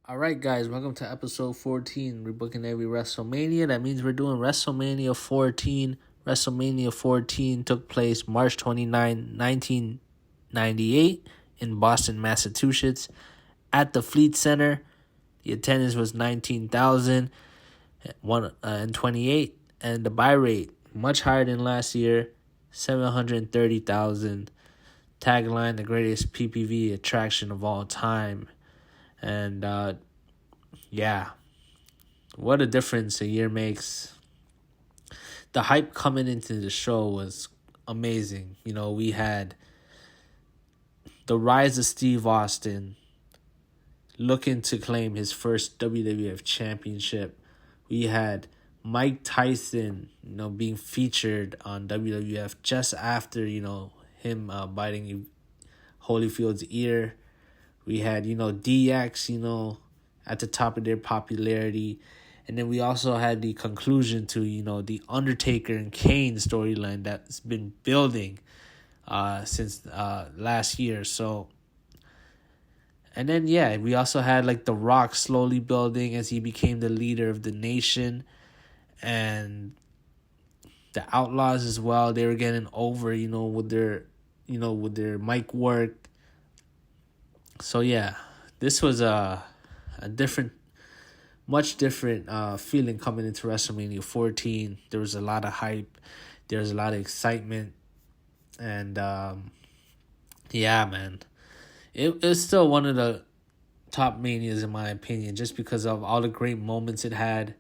All right, guys, welcome to episode 14, Rebooking WrestleMania. That means we're doing WrestleMania 14. WrestleMania 14 took place March 29, 1998 in Boston, Massachusetts at the Fleet Center. The attendance was 19,028, and the buy rate much higher than last year, 730,000. Tagline, the greatest PPV attraction of all time. And yeah, what a difference a year makes. The hype coming into the show was amazing. You know, we had the rise of Steve Austin looking to claim his first WWF championship. We had Mike Tyson, being featured on WWF just after, him biting Holyfield's ear. We had, DX, at the top of their popularity. And then we also had the conclusion to, the Undertaker and Kane storyline that's been building since last year. So, and then, we also had, The Rock slowly building as he became the leader of the nation. And the Outlaws as well, they were getting over, with their mic work. So, this was a much different feeling coming into WrestleMania 14. There was a lot of hype. There was a lot of excitement. And, man. It's still one of the top manias in my opinion, just because of all the great moments it had.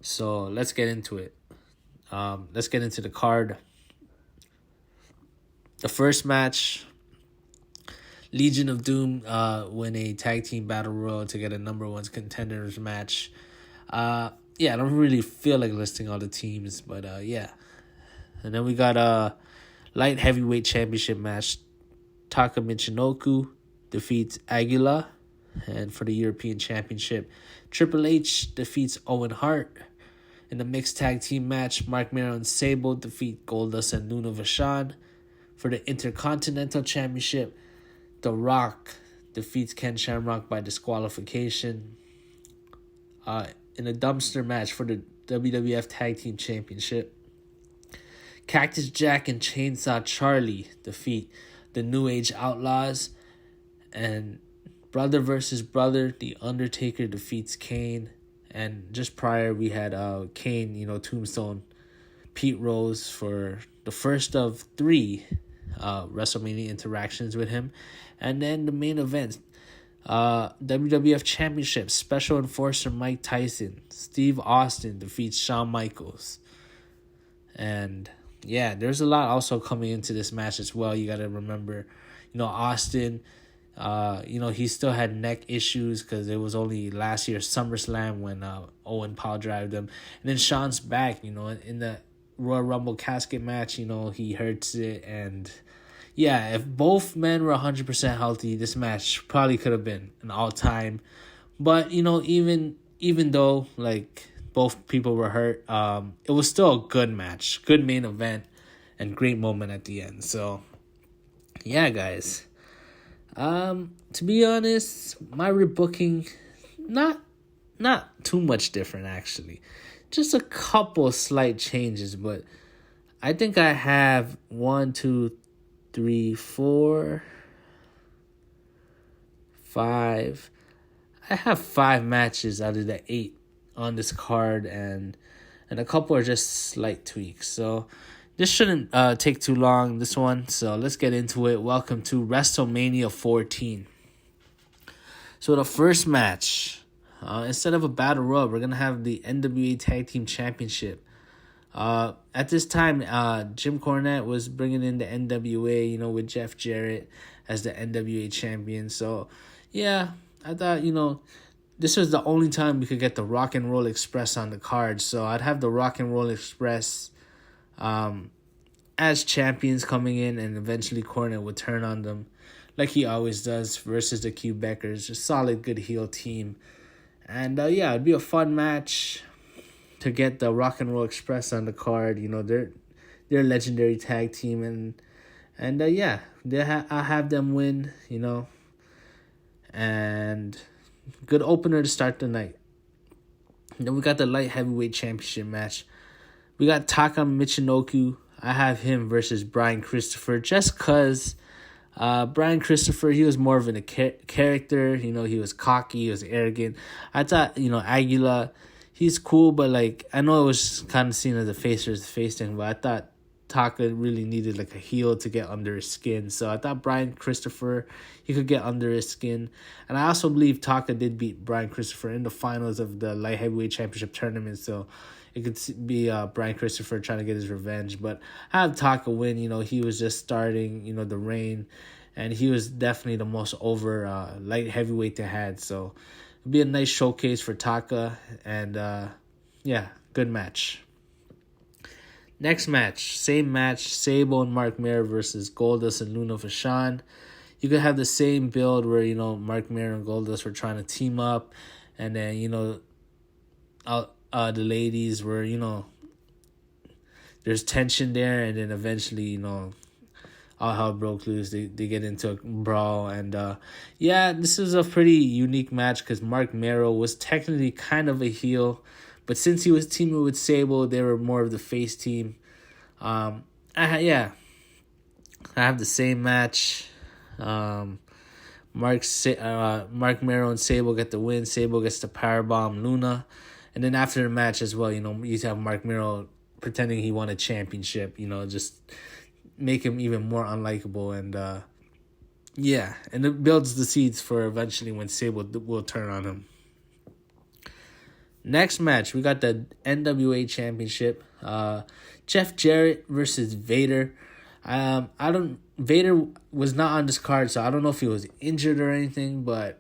So, let's get into it. Let's get into the card. The first match, Legion of Doom win a tag team battle royal to get a number one contenders match. I don't really feel like listing all the teams, but And then we got a light heavyweight championship match. Taka Michinoku defeats Aguila, and for the European Championship, Triple H defeats Owen Hart. In the mixed tag team match, Mark Mero and Sable defeat Goldust and Luna Vachon. For the Intercontinental Championship, The Rock defeats Ken Shamrock by disqualification. In a dumpster match for the WWF Tag Team Championship, Cactus Jack and Chainsaw Charlie defeat the New Age Outlaws. And Brother versus Brother, The Undertaker defeats Kane. And just prior, we had Kane, Tombstone, Pete Rose for the first of three WrestleMania interactions with him. And then the main event, WWF Championship, Special Enforcer Mike Tyson, Steve Austin defeats Shawn Michaels. And there's a lot also coming into this match as well. You got to remember, Austin, he still had neck issues because it was only last year's SummerSlam when Owen power drived him. And then Shawn's back, in the Royal Rumble casket match, he hurts it. And if both men were 100% healthy, this match probably could have been an all-time. But, even though, both people were hurt, it was still a good match, good main event, and great moment at the end. So, guys. To be honest, my rebooking, not too much different, actually. Just a couple slight changes, but I think I have 1, 2, 3, 4, 5. I have 5 matches out of the 8 on this card, and a couple are just slight tweaks. So this shouldn't take too long, this one. So let's get into it. Welcome to WrestleMania 14. So the first match, instead of a battle royal, we're going to have the NWA Tag Team Championship. At this time, Jim Cornette was bringing in the NWA, with Jeff Jarrett as the NWA champion. So, I thought, this was the only time we could get the Rock and Roll Express on the card. So I'd have the Rock and Roll Express as champions coming in, and eventually Cornette would turn on them like he always does versus the Quebecers. A solid, good heel team. And, it'd be a fun match to get the Rock and Roll Express on the card. They're a legendary tag team, and I'll have them win, and good opener to start the night. Then we got the light heavyweight championship match. We got Taka Michinoku. I have him versus Brian Christopher just because Brian Christopher, he was more of a character. You know, he was cocky, he was arrogant. I thought, Aguila, he's cool, but like I know it was kind of seen as a face versus face thing, but I thought Taka really needed like a heel to get under his skin. So I thought Brian Christopher, he could get under his skin. And I also believe Taka did beat Brian Christopher in the finals of the light heavyweight championship tournament. So it could be Brian Christopher trying to get his revenge. But I have Taka win. He was just starting, the reign. And he was definitely the most over light heavyweight they had. So it'd be a nice showcase for Taka. And good match. Next match, same match, Sable and Mark Mero versus Goldust and Luna Vachon. You could have the same build where, Mark Mero and Goldust were trying to team up. And then, the ladies were, there's tension there. And then eventually, all hell broke loose. They get into a brawl. And, this is a pretty unique match because Mark Mero was technically kind of a heel. But since he was teaming with Sable, they were more of the face team. I have the same match. Mark Mero and Sable get the win. Sable gets the powerbomb Luna. And then after the match as well, you have Mark Mero pretending he won a championship, just make him even more unlikable. And, and it builds the seeds for eventually when Sable will turn on him. Next match, we got the NWA Championship. Jeff Jarrett versus Vader. Vader was not on this card, so I don't know if he was injured or anything, but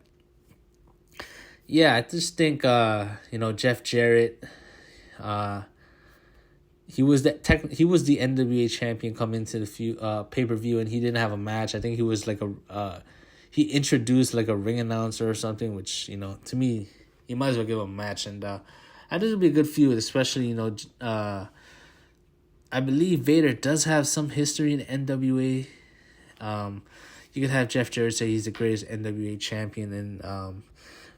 I just think Jeff Jarrett. He was the NWA champion coming into the pay-per-view, and he didn't have a match. I think he was like he introduced like a ring announcer or something, which to me, you might as well give him a match. And I think it'll be a good feud, especially, I believe Vader does have some history in NWA. You could have Jeff Jarrett say he's the greatest NWA champion, and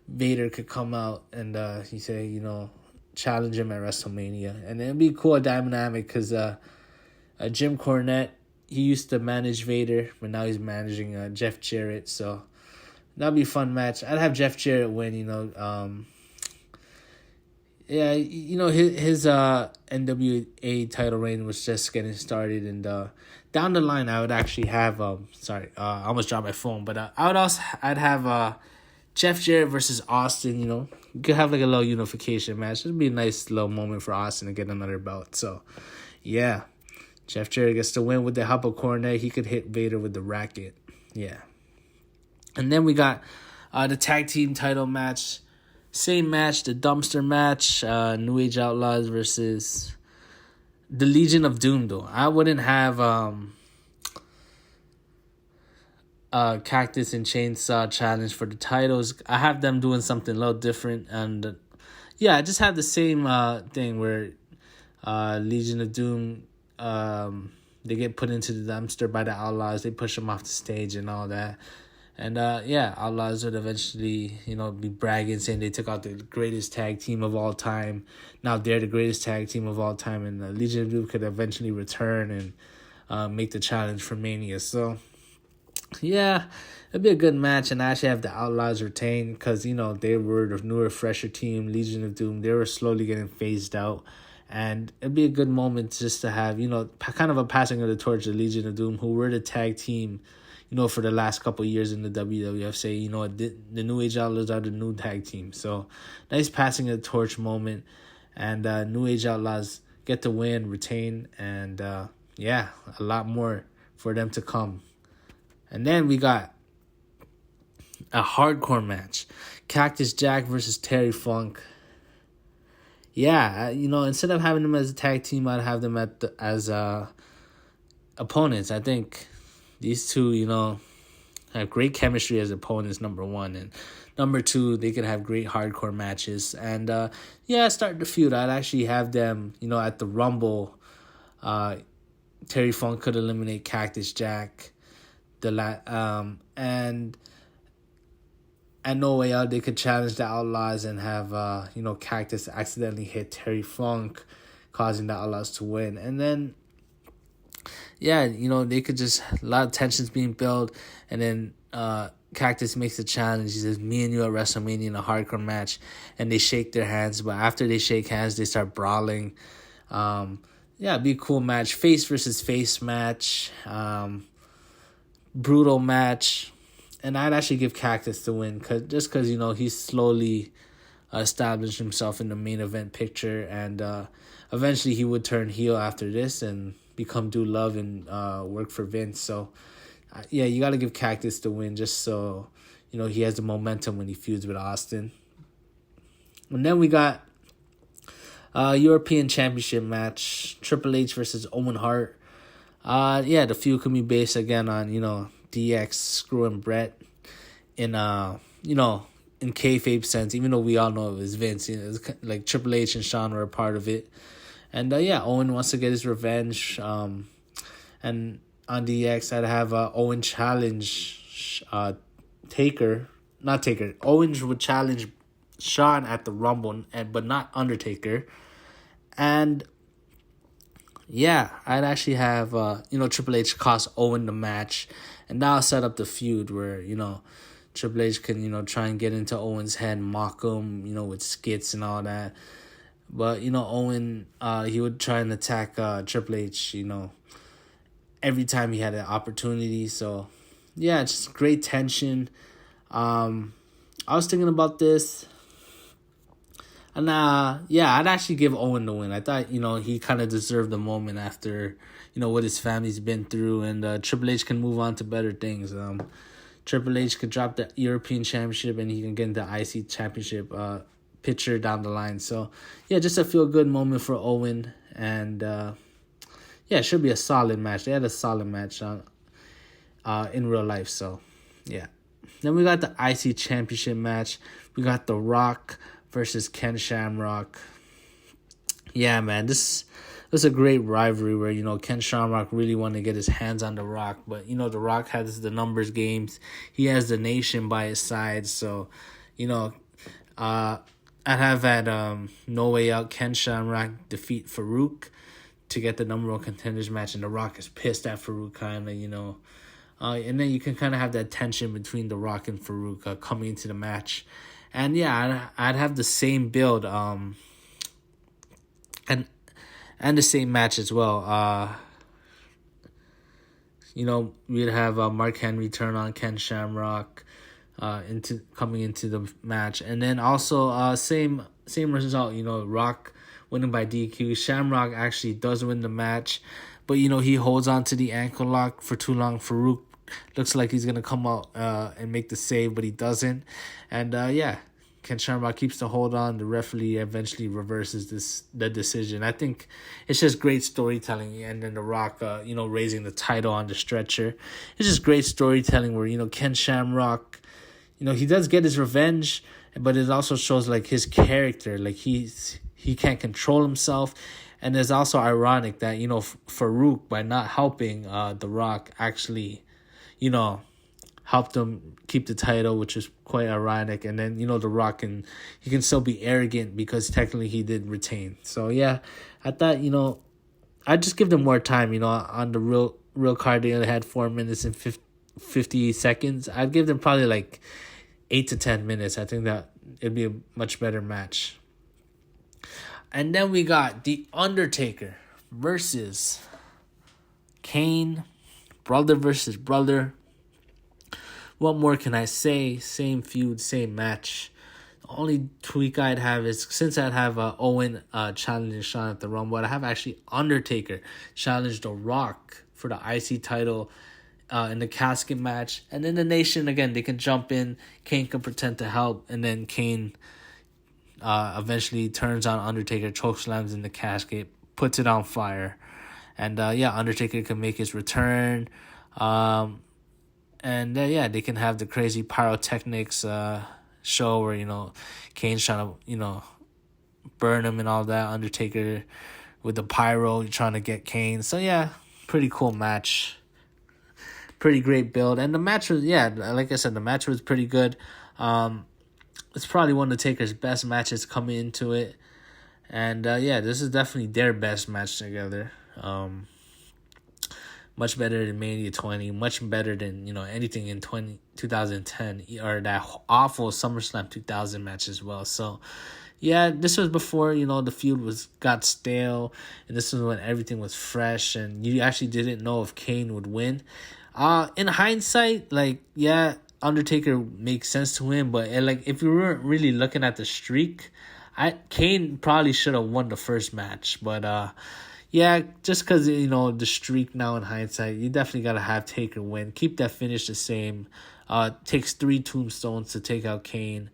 Vader could come out and he say, challenge him at WrestleMania. And it'd be a cool dynamic because Jim Cornette, he used to manage Vader, but now he's managing Jeff Jarrett. So that'd be a fun match. I'd have Jeff Jarrett win, his NWA title reign was just getting started, and down the line I would actually have I almost dropped my phone, but I'd have Jeff Jarrett versus Austin. You could have like a little unification match. It'd be a nice little moment for Austin to get another belt. So Jeff Jarrett gets to win with the help of Cornette. He could hit Vader with the racket. And then we got the tag team title match. Same match, the dumpster match. New Age Outlaws versus the Legion of Doom, though. I wouldn't have Cactus and Chainsaw challenge for the titles. I have them doing something a little different. And I just have the same thing where Legion of Doom, they get put into the dumpster by the Outlaws. They push them off the stage and all that. And, Outlaws would eventually, be bragging, saying they took out the greatest tag team of all time. Now they're the greatest tag team of all time. And the Legion of Doom could eventually return and make the challenge for Mania. So, it'd be a good match. And I actually have the Outlaws retain because, they were the newer, fresher team. Legion of Doom, they were slowly getting phased out. And it'd be a good moment just to have, kind of a passing of the torch to Legion of Doom, who were the tag team, for the last couple of years in the WWF, say, the New Age Outlaws are the new tag team. So, nice passing of the torch moment. And New Age Outlaws get to win, retain, and, a lot more for them to come. And then we got a hardcore match. Cactus Jack versus Terry Funk. Instead of having them as a tag team, I'd have them as opponents. I think these two, have great chemistry as opponents, number one. And number two, they could have great hardcore matches. And, start the feud. I'd actually have them, at the Rumble. Terry Funk could eliminate Cactus Jack. And at No Way Out, they could challenge the Outlaws and have, Cactus accidentally hit Terry Funk, causing the Outlaws to win. And then, they could just, a lot of tensions being built. And then Cactus makes a challenge. He says, me and you at WrestleMania in a hardcore match. And they shake their hands. But after they shake hands, they start brawling. It'd be a cool match. Face versus face match. Brutal match. And I'd actually give Cactus the win because he's slowly established himself in the main event picture. And eventually he would turn heel after this and become Dude Love and work for Vince. So, you got to give Cactus the win just so, he has the momentum when he feuds with Austin. And then we got European Championship match. Triple H versus Owen Hart. The feud can be based again on, DX screwing Brett in, in kayfabe sense, even though we all know it was Vince. It was like Triple H and Shawn were a part of it. And, Owen wants to get his revenge. And on DX, I'd have Owen challenge Owen would challenge Shawn at the Rumble, but not Undertaker. And I'd actually have Triple H cost Owen the match, and that'll set up the feud where Triple H can try and get into Owen's head, mock him with skits and all that. But Owen he would try and attack Triple H every time he had an opportunity. So it's just great tension. I was thinking about this. And I'd actually give Owen the win. I thought, he kind of deserved the moment after, what his family's been through, and Triple H can move on to better things. Triple H could drop the European Championship and he can get into the IC Championship picture down the line. So, just a feel-good moment for Owen. And, it should be a solid match. They had a solid match in real life. So, Then we got the IC Championship match. We got The Rock versus Ken Shamrock. Yeah, man, this was a great rivalry where, Ken Shamrock really wanted to get his hands on The Rock. But, The Rock has the numbers games. He has the nation by his side. So, I'd have at No Way Out, Ken Shamrock defeat Farouk to get the number one contenders match. And The Rock is pissed at Farouk kind of, and then you can kind of have that tension between The Rock and Farouk coming into the match. And I'd have the same build, and the same match as well. We'd have Mark Henry turn on Ken Shamrock, coming into the match, and then also same result. Rock winning by DQ. Shamrock actually does win the match, but he holds on to the ankle lock for too long. Farouk looks like he's gonna come out and make the save, but he doesn't. And Ken Shamrock keeps the hold on. The referee eventually reverses the decision. I think it's just great storytelling. And then The Rock, raising the title on the stretcher. It's just great storytelling where Ken Shamrock, he does get his revenge, but it also shows like his character, like he can't control himself. And it's also ironic that Farouk, by not helping The Rock, actually helped him keep the title, which is quite ironic. And then, The Rock he can still be arrogant because technically he did retain. So, I thought, I'd just give them more time, on the real card. They only had 4 minutes and 50 seconds. I'd give them probably like 8 to 10 minutes. I think that it'd be a much better match. And then we got The Undertaker versus Kane. Brother versus brother. What more can I say? Same feud, same match. The only tweak I'd have is, since I'd have Owen challenging Shawn at the Rumble, I'd have actually Undertaker challenge The Rock for the IC title in the casket match. And then the Nation, again, they can jump in. Kane can pretend to help. And then Kane eventually turns on Undertaker, chokeslams in the casket, puts it on fire. And Undertaker can make his return. And they can have the crazy pyrotechnics show where, Kane's trying to, burn him and all that. Undertaker with the pyro trying to get Kane. So, pretty cool match. Pretty great build. And the match was, like I said, the match was pretty good. It's probably one of Taker's best matches coming into it. And this is definitely their best match together. Much better than Mania 20, much better than, anything in 2010 or that awful SummerSlam 2000 match as well. So, yeah, this was before, the feud got stale, and this was when everything was fresh, and you actually didn't know if Kane would win. In hindsight, Undertaker makes sense to win, but if you weren't really looking at the streak, Kane probably should have won the first match, but just because, the streak now in hindsight, you definitely got to have Taker win. Keep that finish the same. Takes 3 tombstones to take out Kane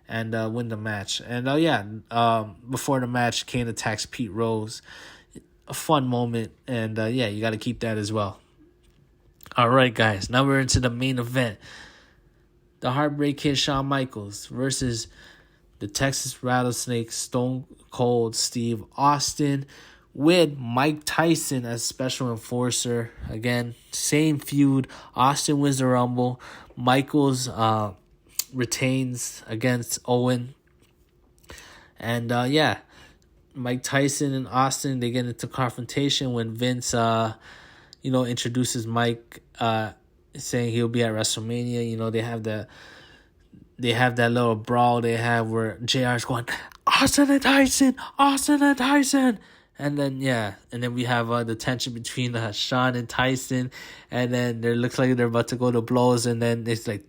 and win the match. And, before the match, Kane attacks Pete Rose. A fun moment, and, you got to keep that as well. All right, guys, now we're into the main event. The Heartbreak Kid Shawn Michaels versus the Texas Rattlesnake Stone Cold Steve Austin, with Mike Tyson as special enforcer. Again, same feud. Austin wins the Rumble. Michaels retains against Owen. And Mike Tyson and Austin, they get into confrontation when Vince introduces Mike, saying he'll be at WrestleMania. They have that little brawl they have where JR's going, Austin and Tyson. And then we have the tension between Shawn and Tyson, and then it looks like they're about to go to blows, and then it's like,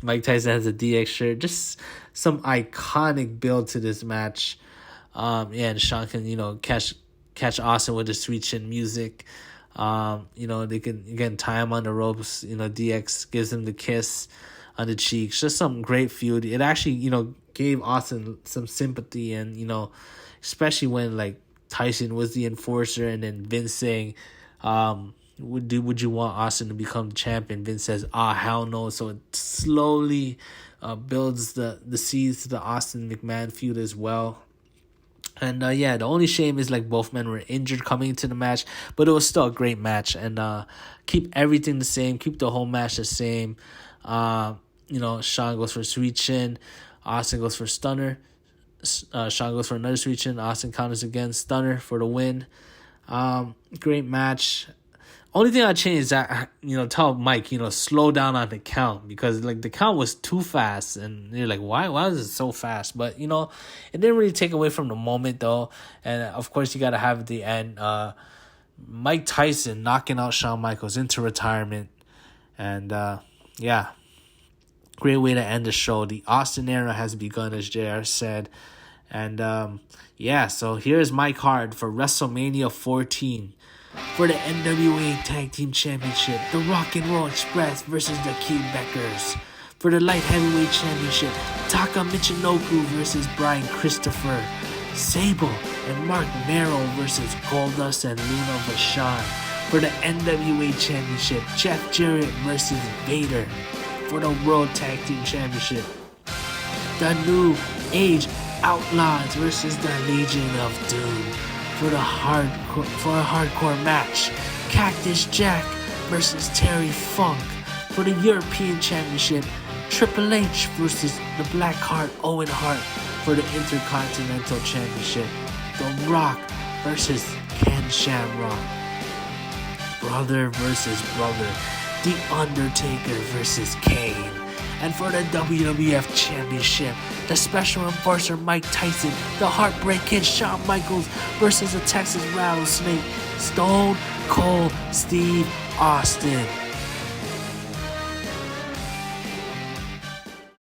Mike Tyson has a DX shirt. Just some iconic build to this match. And Shawn can, catch Austin with the sweet chin music. They can, again, tie him on the ropes. DX gives him the kiss on the cheeks. Just some great feud. It actually, gave Austin some sympathy, and, especially when, Tyson was the enforcer, and then Vince saying, would you want Austin to become the champion? Vince says, hell no. So it slowly builds the seeds to the Austin McMahon feud as well. And the only shame is both men were injured coming into the match, but it was still a great match. And keep everything the same, keep the whole match the same. Shawn goes for sweet chin, Austin goes for stunner. Shawn goes for another sweet chin, Austin counters again, stunner for the win. Great match. Only thing I changed is that, tell Mike, slow down on the count, because the count was too fast, and you're like, why is it so fast? But it didn't really take away from the moment though. And of course you got to have at the end Mike Tyson knocking out Shawn Michaels into retirement. And great way to end the show. The Austin era has begun, as JR said. And so here's my card for WrestleMania 14. For the NWA Tag Team Championship, the Rock and Roll Express versus the Quebecers. For the Light Heavyweight Championship, Taka Michinoku versus Brian Christopher. Sable and Mark Merrill versus Goldust and Luna Vachon. For the NWA Championship, Jeff Jarrett versus Vader. For the World Tag Team Championship, the New Age Outlaws versus the Legion of Doom. For a hardcore match, Cactus Jack versus Terry Funk. For the European Championship, Triple H versus the Blackheart Owen Hart. For the Intercontinental Championship, The Rock versus Ken Shamrock. Brother versus brother, The Undertaker versus Kane. And for the WWF Championship, the Special Enforcer Mike Tyson, the Heartbreak Kid Shawn Michaels versus the Texas Rattlesnake Stone Cold Steve Austin.